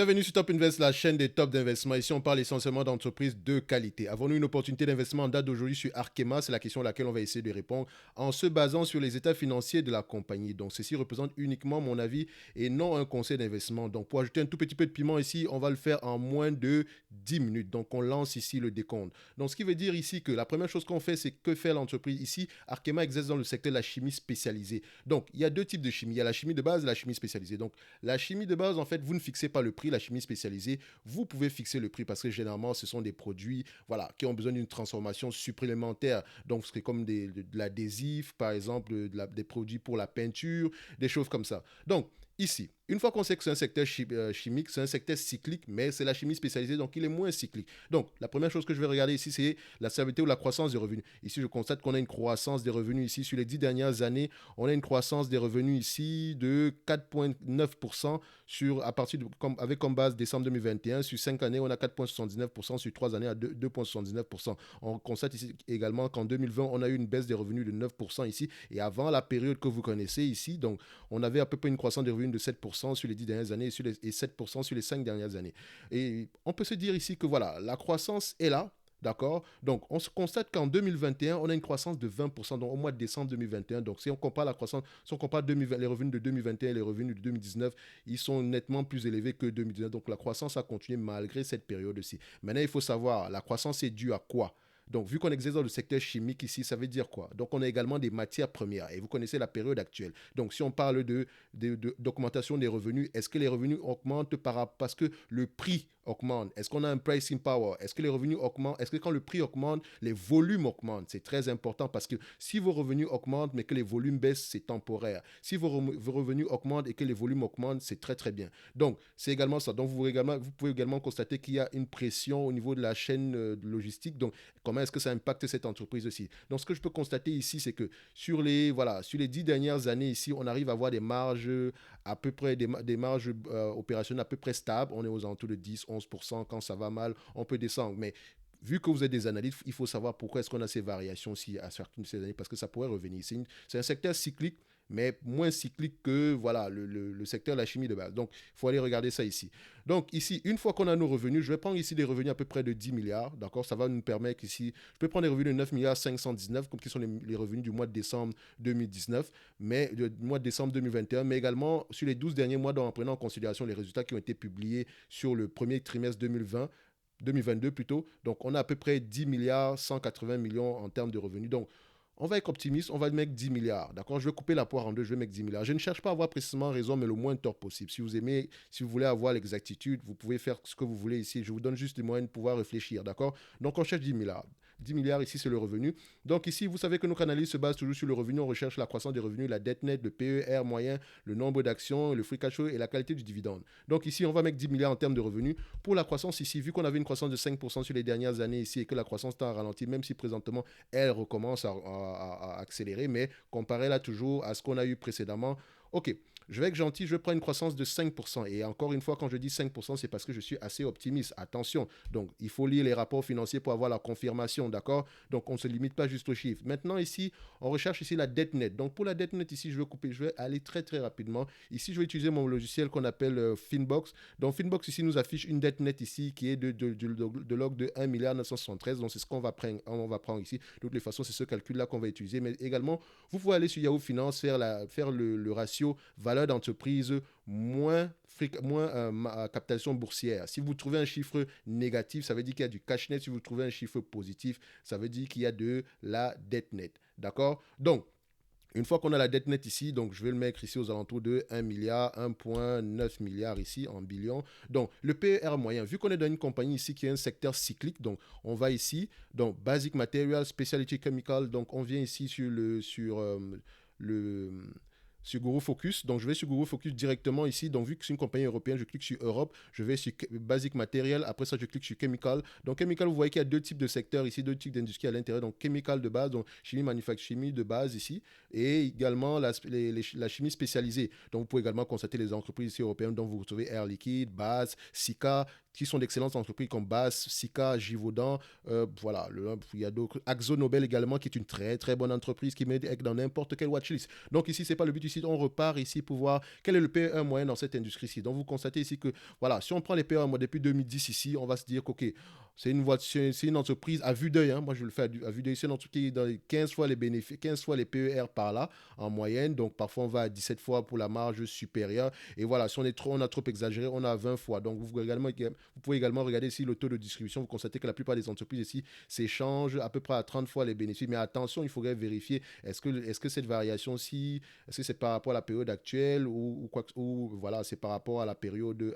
Bienvenue sur Top Invest, la chaîne des tops d'investissement. Ici, on parle essentiellement d'entreprises de qualité. Avons-nous une opportunité d'investissement en date d'aujourd'hui sur Arkema? C'est la question à laquelle on va essayer de répondre en se basant sur les états financiers de la compagnie. Donc, ceci représente uniquement mon avis et non un conseil d'investissement. Donc, pour ajouter un tout petit peu de piment ici, on va le faire en moins de 10 minutes. Donc, on lance ici le décompte. Donc, ce qui veut dire ici que la première chose qu'on fait, c'est que fait l'entreprise. Ici, Arkema exerce dans le secteur de la chimie spécialisée. Donc, il y a deux types de chimie. Il y a la chimie de base et la chimie spécialisée. Donc, la chimie de base, en fait, vous ne fixez pas le prix. La chimie spécialisée, vous pouvez fixer le prix parce que généralement, ce sont des produits voilà, qui ont besoin d'une transformation supplémentaire. Donc, c'est comme de l'adhésif, par exemple, des produits pour la peinture, des choses comme ça. Donc, ici, une fois qu'on sait que c'est un secteur chimique, c'est un secteur cyclique, mais c'est la chimie spécialisée, donc il est moins cyclique. Donc, la première chose que je vais regarder ici, c'est la stabilité ou la croissance des revenus. Ici, je constate qu'on a une croissance des revenus ici. Sur les 10 dernières années, on a une croissance des revenus ici de 4,9% à partir de, avec comme base décembre 2021. Sur 5 années, on a 4,79%. Sur 3 années, à 2,79%. On constate ici également qu'en 2020, on a eu une baisse des revenus de 9% ici. Et avant la période que vous connaissez ici, donc, on avait à peu près une croissance des revenus de 7% sur les 10 dernières années et 7% sur les 5 dernières années. Et on peut se dire ici que voilà, la croissance est là. D'accord. Donc, on se constate qu'en 2021, on a une croissance de 20%, donc au mois de décembre 2021. Donc, si on compare la croissance, si on compare les revenus de 2021 et les revenus de 2019, ils sont nettement plus élevés que 2019. Donc, la croissance a continué malgré cette période-ci. Maintenant, il faut savoir, la croissance est due à quoi? Donc, vu qu'on exerce dans le secteur chimique ici, ça veut dire quoi? Donc, on a également des matières premières. Et vous connaissez la période actuelle. Donc, si on parle d'augmentation des revenus, est-ce que les revenus augmentent parce que le prix augmente? Est-ce qu'on a un pricing power? Est-ce que les revenus augmentent? Est-ce que quand le prix augmente, les volumes augmentent? C'est très important parce que si vos revenus augmentent mais que les volumes baissent, c'est temporaire. Si vos revenus augmentent et que les volumes augmentent, c'est très très bien. Donc, c'est également ça. Donc, vous pouvez également constater qu'il y a une pression au niveau de la chaîne logistique. Donc, comment est-ce que ça impacte cette entreprise aussi? Donc, ce que je peux constater ici, c'est que sur les 10 dernières années ici, on arrive à avoir des marges à peu près, des marges opérationnelles à peu près stables. On est aux alentours de 10-11%. Quand ça va mal, on peut descendre. Mais vu que vous êtes des analystes, il faut savoir pourquoi est-ce qu'on a ces variations-ci à certaines de ces années, parce que ça pourrait revenir. C'est un secteur cyclique, mais moins cyclique que voilà, le secteur de la chimie de base. Donc, il faut aller regarder ça ici. Donc, ici, une fois qu'on a nos revenus, je vais prendre ici des revenus à peu près de 10 milliards, d'accord? Ça va nous permettre ici, je peux prendre des revenus de 9 milliards 519, comme qui sont les revenus du mois de décembre 2019, mais du mois de décembre 2021, mais également sur les 12 derniers mois, en prenant en considération les résultats qui ont été publiés sur le premier trimestre 2022 plutôt. Donc, on a à peu près 10 milliards 180 millions en termes de revenus. Donc, on va être optimiste, on va mettre 10 milliards. D'accord? Je vais couper la poire en deux, je vais mettre 10 milliards. Je ne cherche pas à avoir précisément raison, mais le moins de tort possible. Si vous aimez, si vous voulez avoir l'exactitude, vous pouvez faire ce que vous voulez ici. Je vous donne juste les moyens de pouvoir réfléchir. D'accord? Donc, on cherche 10 milliards. 10 milliards ici, c'est le revenu. Donc ici, vous savez que nos analyses se basent toujours sur le revenu. On recherche la croissance des revenus, la dette nette, le PER moyen, le nombre d'actions, le free cash flow et la qualité du dividende. Donc ici, on va mettre 10 milliards en termes de revenus. Pour la croissance ici, vu qu'on avait une croissance de 5% sur les dernières années ici et que la croissance tend à ralentir, même si présentement, elle recommence à accélérer, mais comparé là toujours à ce qu'on a eu précédemment, ok, je vais être gentil, je prends une croissance de 5%. Et encore une fois, quand je dis 5%, c'est parce que je suis assez optimiste. Attention, donc il faut lire les rapports financiers pour avoir la confirmation, d'accord? Donc on ne se limite pas juste aux chiffres. Maintenant ici, on recherche ici la dette nette. Donc pour la dette nette ici, je vais aller très très rapidement. Ici, je vais utiliser mon logiciel qu'on appelle Finbox. Donc Finbox ici nous affiche une dette nette ici qui est de l'ordre de 1 milliard 973. Donc c'est ce qu'on va prendre ici. De toutes les façons, c'est ce calcul-là qu'on va utiliser. Mais également, vous pouvez aller sur Yahoo Finance, faire le ratio valeur d'entreprise moins capitalisation boursière. Si vous trouvez un chiffre négatif, ça veut dire qu'il y a du cash net. Si vous trouvez un chiffre positif, ça veut dire qu'il y a de la dette nette. D'accord? Donc, une fois qu'on a la dette nette ici, donc je vais le mettre ici aux alentours de 1 milliard, 1,9 milliard ici en billion. Donc le PER moyen, vu qu'on est dans une compagnie ici qui est un secteur cyclique, donc on va ici, donc Basic Material, Specialty Chemical, donc on vient ici le sur Guru Focus. Donc, je vais sur Guru Focus directement ici. Donc, vu que c'est une compagnie européenne, je clique sur Europe. Je vais sur Basic Material. Après ça, je clique sur Chemical. Donc, Chemical, vous voyez qu'il y a deux types de secteurs ici, deux types d'industries à l'intérieur. Donc, Chemical de base, donc chimie, manufacture, chimie de base ici. Et également la chimie spécialisée. Donc, vous pouvez également constater les entreprises ici européennes dont vous retrouvez Air Liquide, Base, Sika, qui sont d'excellentes entreprises comme BAS, Sika, Givaudan, voilà, il y a d'autres, Axo Nobel également, qui est une très très bonne entreprise qui met dans n'importe quelle watchlist. Donc ici, c'est pas le but ici, on repart ici pour voir quel est le PE moyen dans cette industrie-ci. Donc vous constatez ici que, voilà, si on prend les PE moyens depuis 2010 ici, on va se dire qu'ok, c'est une entreprise à vue d'œil, hein, moi je le fais à vue d'œil, c'est une entreprise qui est dans les 15 fois les bénéfices, 15 fois les PER par là, en moyenne, donc parfois on va à 17 fois pour la marge supérieure, et voilà, si on a trop exagéré, on a 20 fois. Donc vous pouvez également regarder ici le taux de distribution, vous constatez que la plupart des entreprises ici s'échangent à peu près à 30 fois les bénéfices, mais attention, il faudrait vérifier, est-ce que cette variation-ci, est-ce que c'est par rapport à la période actuelle ou voilà, c'est par rapport à la période,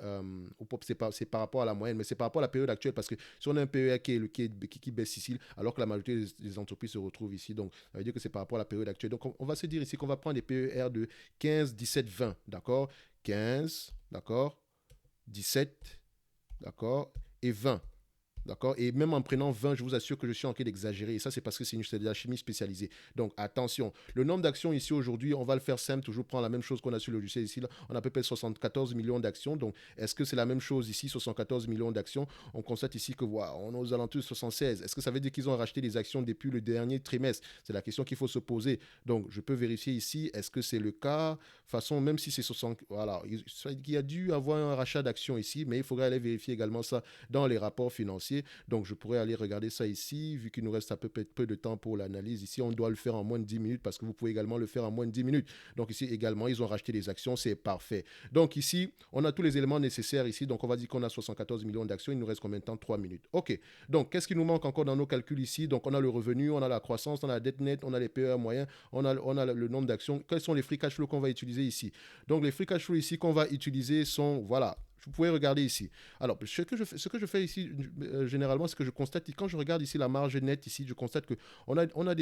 c'est par rapport à la moyenne, mais c'est par rapport à la période actuelle, parce que si on a un PER qui baisse ici, alors que la majorité des entreprises se retrouvent ici, donc ça veut dire que c'est par rapport à la période actuelle. Donc on va se dire ici qu'on va prendre des PER de 15, 17, 20, d'accord? 15, d'accord? 17, d'accord? Et 20. D'accord. Et même en prenant 20, je vous assure que je suis en train d'exagérer. Et ça, c'est parce que c'est de la chimie spécialisée. Donc, attention. Le nombre d'actions ici aujourd'hui, on va le faire simple, toujours prendre la même chose qu'on a sur le logiciel ici. Là. On a à peu près 74 millions d'actions. Donc, est-ce que c'est la même chose ici, 74 millions d'actions? On constate ici que, wow, on est aux alentours de 76. Est-ce que ça veut dire qu'ils ont racheté des actions depuis le dernier trimestre? C'est la question qu'il faut se poser. Donc, je peux vérifier ici, est-ce que c'est le cas? De toute façon, même si c'est 60, voilà, il y a dû avoir un rachat d'actions ici, mais il faudrait aller vérifier également ça dans les rapports financiers. Donc, je pourrais aller regarder ça ici, vu qu'il nous reste à peu de temps pour l'analyse. Ici, on doit le faire en moins de 10 minutes parce que vous pouvez également le faire en moins de 10 minutes. Donc, ici également, ils ont racheté des actions, c'est parfait. Donc, ici, on a tous les éléments nécessaires ici. Donc, on va dire qu'on a 74 millions d'actions. Il nous reste combien de temps? 3 minutes. OK. Donc, qu'est-ce qui nous manque encore dans nos calculs ici? Donc, on a le revenu, on a la croissance, on a la dette nette, on a les PER moyens, on a le nombre d'actions. Quels sont les free cash flow qu'on va utiliser ici? Donc, les free cash flow ici qu'on va utiliser sont, voilà, vous pouvez regarder ici. Alors, ce que je fais ici, généralement, c'est que je constate, quand je regarde ici la marge nette, ici, je constate qu'on a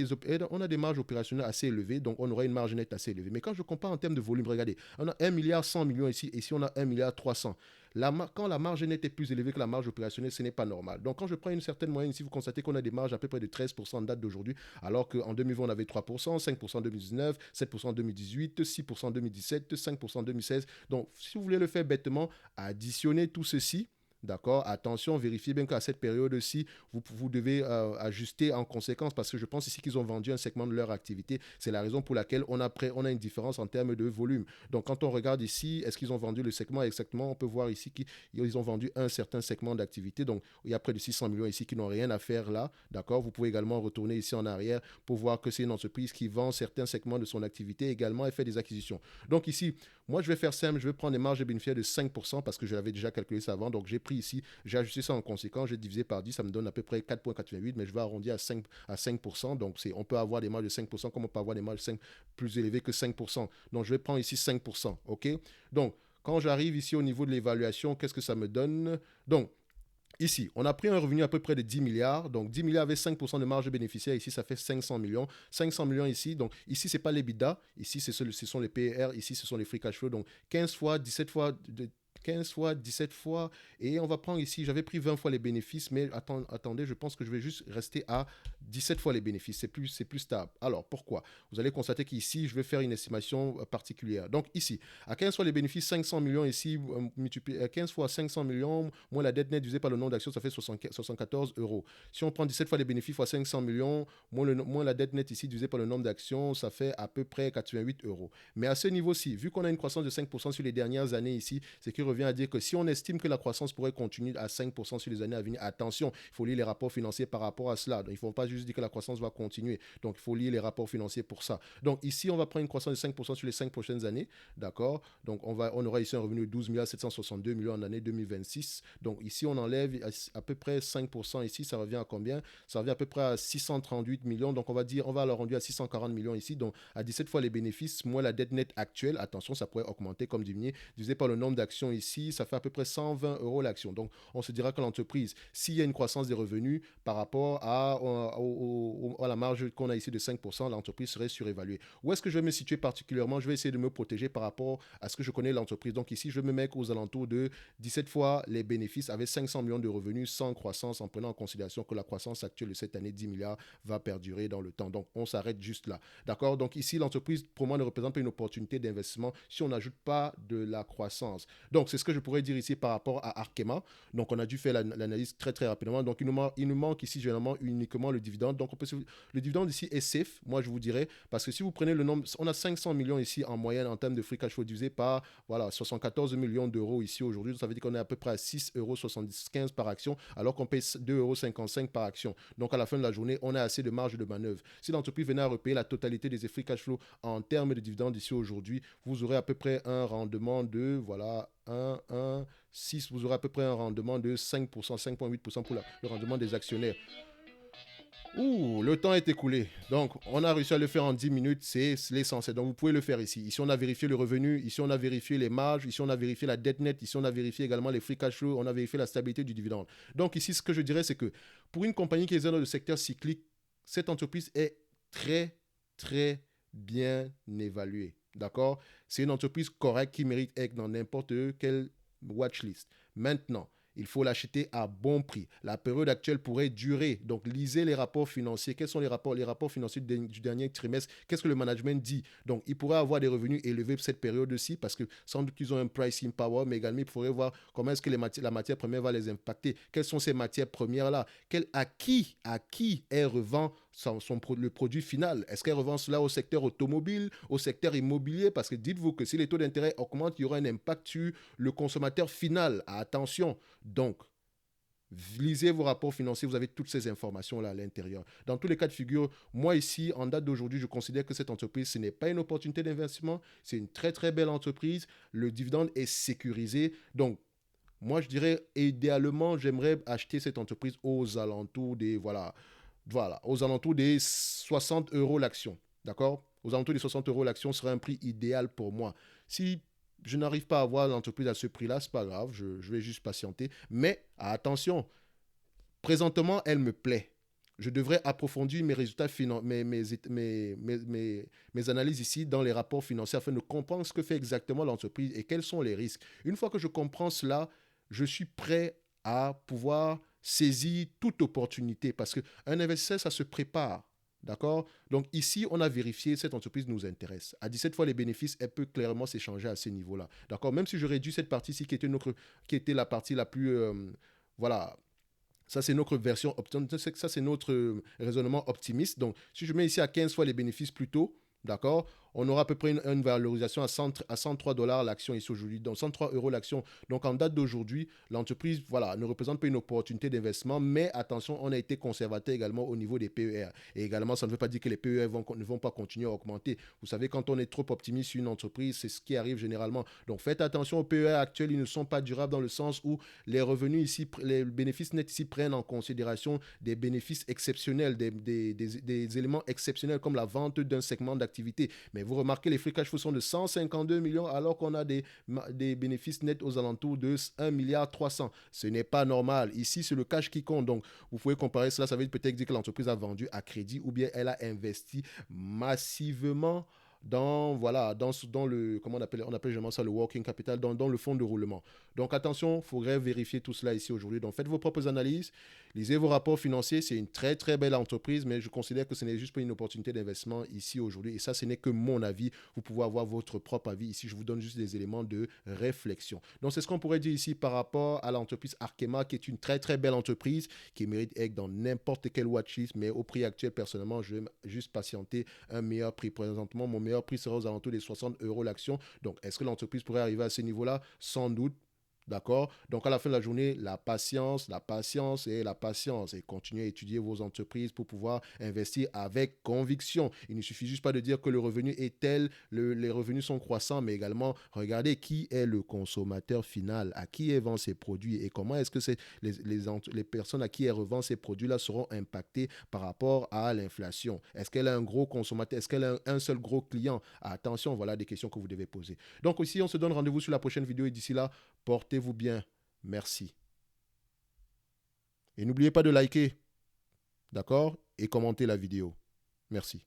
des marges opérationnelles assez élevées, donc on aura une marge nette assez élevée. Mais quand je compare en termes de volume, regardez, on a 1 milliard 100 millions ici, et ici on a 1 milliard 300. Quand la marge nette est plus élevée que la marge opérationnelle, ce n'est pas normal. Donc, quand je prends une certaine moyenne ici, vous constatez qu'on a des marges à peu près de 13% en date d'aujourd'hui, alors qu'en 2020, on avait 3%, 5% en 2019, 7% en 2018, 6% en 2017, 5% en 2016. Donc, si vous voulez le faire bêtement, additionner tout ceci. D'accord. Attention, vérifiez bien qu'à cette période-ci, vous devez ajuster en conséquence parce que je pense ici qu'ils ont vendu un segment de leur activité. C'est la raison pour laquelle on a une différence en termes de volume. Donc, quand on regarde ici, est-ce qu'ils ont vendu le segment exactement? On peut voir ici qu'ils ont vendu un certain segment d'activité. Donc, il y a près de 600 millions ici qui n'ont rien à faire là. D'accord. Vous pouvez également retourner ici en arrière pour voir que c'est une entreprise qui vend certains segments de son activité également et fait des acquisitions. Donc, ici, moi, je vais faire simple. Je vais prendre des marges de bénéfices de 5% parce que je l'avais déjà calculé ça avant. Donc, j'ai pris ici, j'ai ajusté ça en conséquence, j'ai divisé par 10, ça me donne à peu près 4,88, mais je vais arrondir à 5%. Donc, on peut avoir des marges de 5% comme on peut avoir des marges de 5 plus élevées que 5%. Donc, je vais prendre ici 5%. OK? Donc, quand j'arrive ici au niveau de l'évaluation, qu'est-ce que ça me donne? Donc, ici, on a pris un revenu à peu près de 10 milliards. Donc, 10 milliards avec 5% de marge bénéficiaire. Ici, ça fait 500 millions. 500 millions ici. Donc, ici, ce n'est pas l'EBITDA. Ici, ce sont les PER. Ici, ce sont les free cash flow. Donc, 15 fois, 17 fois, 15 fois, 17 fois. Et on va prendre ici, j'avais pris 20 fois les bénéfices, mais attendez, je pense que je vais juste rester à 17 fois les bénéfices. C'est plus stable. Alors, pourquoi? Vous allez constater qu'ici, je vais faire une estimation particulière. Donc, ici, à 15 fois les bénéfices, 500 millions ici, multiplié 15 fois 500 millions, moins la dette nette divisée par le nombre d'actions, ça fait 74 euros. Si on prend 17 fois les bénéfices fois 500 millions, moins la dette nette ici divisée par le nombre d'actions, ça fait à peu près 88 euros. Mais à ce niveau-ci, vu qu'on a une croissance de 5% sur les dernières années ici, c'est que revient à dire que si on estime que la croissance pourrait continuer à 5% sur les années à venir, attention, il faut lire les rapports financiers par rapport à cela. Donc, il ne faut pas juste dire que la croissance va continuer. Donc, il faut lire les rapports financiers pour ça. Donc, ici, on va prendre une croissance de 5% sur les 5 prochaines années. D'accord? Donc, on aura ici un revenu de 12 762 millions en année 2026. Donc, ici, on enlève à peu près 5% ici. Ça revient à combien? Ça revient à peu près à 638 millions. Donc, on va l'arrondir à 640 millions ici. Donc, à 17 fois les bénéfices, moins la dette nette actuelle. Attention, ça pourrait augmenter comme diminuer. Divisé par le nombre d'actions ici, ça fait à peu près 120 euros l'action. Donc, on se dira que l'entreprise, s'il y a une croissance des revenus par rapport à la marge qu'on a ici de 5%, l'entreprise serait surévaluée. Où est-ce que je vais me situer particulièrement? Je vais essayer de me protéger par rapport à ce que je connais l'entreprise. Donc, ici, je vais me mettre aux alentours de 17 fois les bénéfices avec 500 millions de revenus sans croissance, en prenant en considération que la croissance actuelle de cette année, 10 milliards, va perdurer dans le temps. Donc, on s'arrête juste là. D'accord? Donc, ici, l'entreprise, pour moi, ne représente pas une opportunité d'investissement si on n'ajoute pas de la croissance. Donc, Donc, c'est ce que je pourrais dire ici par rapport à Arkema. Donc, on a dû faire l'analyse très, très rapidement. Donc, il nous manque ici généralement uniquement le dividende. Donc, le dividende ici est safe, moi, je vous dirais, parce que si vous prenez le nombre, on a 500 millions ici en moyenne en termes de free cash flow divisé par, voilà, 74 millions d'euros ici aujourd'hui. Ça veut dire qu'on est à peu près à 6,75 € par action, alors qu'on paye 2,55 € par action. Donc, à la fin de la journée, on a assez de marge de manœuvre. Si l'entreprise venait à repayer la totalité des free cash flow en termes de dividendes ici aujourd'hui, vous aurez à peu près un rendement de, voilà, 6, vous aurez à peu près un rendement de 5%, 5,8% pour le rendement des actionnaires. Ouh, le temps est écoulé. Donc, on a réussi à le faire en 10 minutes, c'est l'essentiel. Donc, vous pouvez le faire ici. Ici, on a vérifié le revenu, ici, on a vérifié les marges, ici, on a vérifié la dette nette, ici, on a vérifié également les free cash flow, on a vérifié la stabilité du dividende. Donc, ici, ce que je dirais, c'est que pour une compagnie qui est dans le secteur cyclique, cette entreprise est très, très bien évaluée. D'accord? C'est une entreprise correcte qui mérite être dans n'importe quelle watchlist. Maintenant, il faut l'acheter à bon prix. La période actuelle pourrait durer. Donc, lisez les rapports financiers. Quels sont les rapports financiers du dernier trimestre? Qu'est-ce que le management dit? Donc, il pourrait avoir des revenus élevés pour cette période-ci parce que sans doute qu'ils ont un pricing power, mais également, il faudrait voir comment est-ce que la matière première va les impacter. Quelles sont ces matières premières-là? À qui elle revend le produit final? Est-ce qu'elle revend cela au secteur automobile, au secteur immobilier? Parce que dites-vous que si les taux d'intérêt augmentent, il y aura un impact sur le consommateur final. Attention. Donc, lisez vos rapports financiers, vous avez toutes ces informations-là à l'intérieur. Dans tous les cas de figure, moi ici, en date d'aujourd'hui, je considère que cette entreprise, ce n'est pas une opportunité d'investissement, c'est une très très belle entreprise, le dividende est sécurisé. Donc, moi je dirais, idéalement, j'aimerais acheter cette entreprise aux alentours des, voilà, aux alentours des 60 € l'action, d'accord? Aux alentours des 60 € l'action serait un prix idéal pour moi. Si je n'arrive pas à avoir l'entreprise à ce prix-là, c'est pas grave, je vais juste patienter. Mais attention, présentement, elle me plaît. Je devrais approfondir mes résultats mes analyses ici dans les rapports financiers afin de comprendre ce que fait exactement l'entreprise et quels sont les risques. Une fois que je comprends cela, je suis prêt à pouvoir saisir toute opportunité parce qu'un investisseur, ça se prépare. D'accord? Donc ici, on a vérifié, cette entreprise nous intéresse. À 17 fois les bénéfices, elle peut clairement s'échanger à ce niveau-là. D'accord? Même si je réduis cette partie-ci qui était la partie la plus... voilà, ça, c'est notre version optimiste. Ça, c'est notre raisonnement optimiste. Donc, si je mets ici à 15 fois les bénéfices plus tôt, d'accord, on aura à peu près une valorisation à 103 $ l'action ici aujourd'hui, donc 103 € l'action. Donc, en date d'aujourd'hui, l'entreprise, voilà, ne représente pas une opportunité d'investissement, mais attention, on a été conservateur également au niveau des PER. Et également, ça ne veut pas dire que les PER ne vont pas continuer à augmenter. Vous savez, quand on est trop optimiste sur une entreprise, c'est ce qui arrive généralement. Donc, faites attention aux PER actuels, ils ne sont pas durables dans le sens où les revenus ici, les bénéfices nets ici prennent en considération des bénéfices exceptionnels, des éléments exceptionnels comme la vente d'un segment d'activité. Mais vous remarquez, les free cash flow sont de 152 millions alors qu'on a des bénéfices nets aux alentours de 1,3 milliard. Ce n'est pas normal. Ici, c'est le cash qui compte. Donc, vous pouvez comparer cela. Ça veut peut-être dire que l'entreprise a vendu à crédit ou bien elle a investi massivement voilà, dans le, comment on appelle généralement ça, le working capital, dans le fonds de roulement. Donc attention, il faudrait vérifier tout cela ici aujourd'hui. Donc faites vos propres analyses, lisez vos rapports financiers. C'est une très très belle entreprise, mais je considère que ce n'est juste pas une opportunité d'investissement ici aujourd'hui. Et ça, ce n'est que mon avis. Vous pouvez avoir votre propre avis. Ici, je vous donne juste des éléments de réflexion. Donc c'est ce qu'on pourrait dire ici par rapport à l'entreprise Arkema, qui est une très très belle entreprise, qui mérite d'être dans n'importe quel watchlist, mais au prix actuel, personnellement, je vais juste patienter un meilleur prix. Présentement, mon meilleur prix sera aux alentours des 60 € l'action. Donc, est-ce que l'entreprise pourrait arriver à ce niveau-là? Sans doute. D'accord? Donc, à la fin de la journée, la patience et la patience. Et continuez à étudier vos entreprises pour pouvoir investir avec conviction. Il ne suffit juste pas de dire que le revenu est tel, les revenus sont croissants, mais également, regardez qui est le consommateur final, à qui elle vend ses produits et comment est-ce que les personnes à qui elle revend ces produits-là seront impactées par rapport à l'inflation. Est-ce qu'elle a un gros consommateur? Est-ce qu'elle a un seul gros client? Attention, voilà des questions que vous devez poser. Donc, ici, on se donne rendez-vous sur la prochaine vidéo et d'ici là, portez-vous bien. Merci. Et n'oubliez pas de liker, d'accord? Et commenter la vidéo. Merci.